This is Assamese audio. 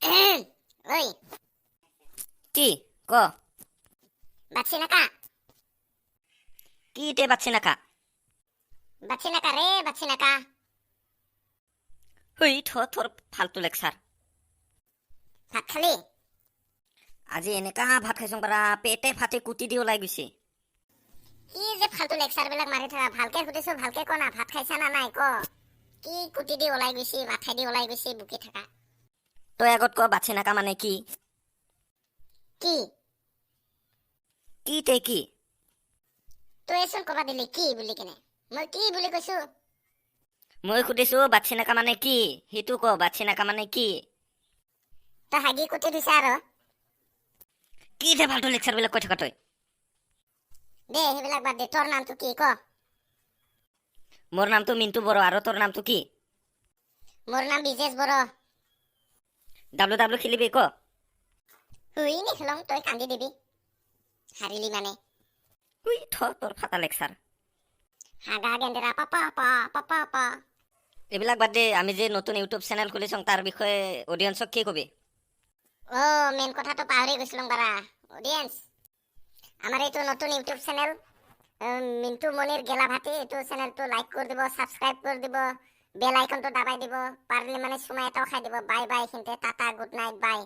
ওই কি ক বাচ্চি নাকা কি তে বাচ্চি নাকা রে বাচ্চি নাকা হই তোর ফালতু লেকচার ভাত খালি আজি এনেকা ভাত খাইছোঁ পাৰা পেটে ফাটি কুটি দি ওলাই গৈছে কি যে ফালতু লেকচাৰ বিলাক মাৰি থাকা ভালকে সুধিছো ভালকে ক না ভাত খাইছা না নাই ক কি কুটি দি ওলাই গৈছি মাথাই দি ওলাই গৈছি বুকি থাকা তই আগত ক বাচ্চি নাকা মানে কি কি কি তে কি তই চোন কবা দিলি কি বুলি কেনে মই কি বুলি কৈছো মই সুধিছো বাচ্চি নাকা মানে কি সেইটো ক বাচ্চি নাকা মানে কি তই হাগি কুটি দিছা আৰু কি যে ফালতু লেকচাৰ বিলাক কৈ থকা তই দে সেইবিলাক বাদ দে তোৰ নামটো কি ক মোৰ নামটো মিন্টু বড়ো আৰু তোৰ নামটো কি মোৰ নাম বিজেশ বড়ো ডাব্লু খেলিবি ক হুই নেখেলং তই কান্দি দিবি হাৰিলি মানে উই তোৰ ফাটা লেকচাৰ হাগা গেন্দেৰা পাপা পা পাপা পা এইবিলাক বাদ দে আমি যে নতুন ইউটিউব চেনেল খুলিছোঁ তাৰ বিষয়ে অডিয়েন্সক কি কবি মেইন কথাটো পাহৰি গৈছিলো বাৰা অডিয়েন্স আমাৰ এইটো নতুন ইউটিউব চেনেল মিন্টু মনিৰ গেলা ভাটি এইটো চেনেলটো লাইক কৰি দিব সাবস্ক্ৰাইব কৰি দিব বেল আইকনটো দাবাই দিব পাৰলি মানে চুমা এটাও খাই দিব বাই বাই এইখিনিতে টাটা গুড নাইট বাই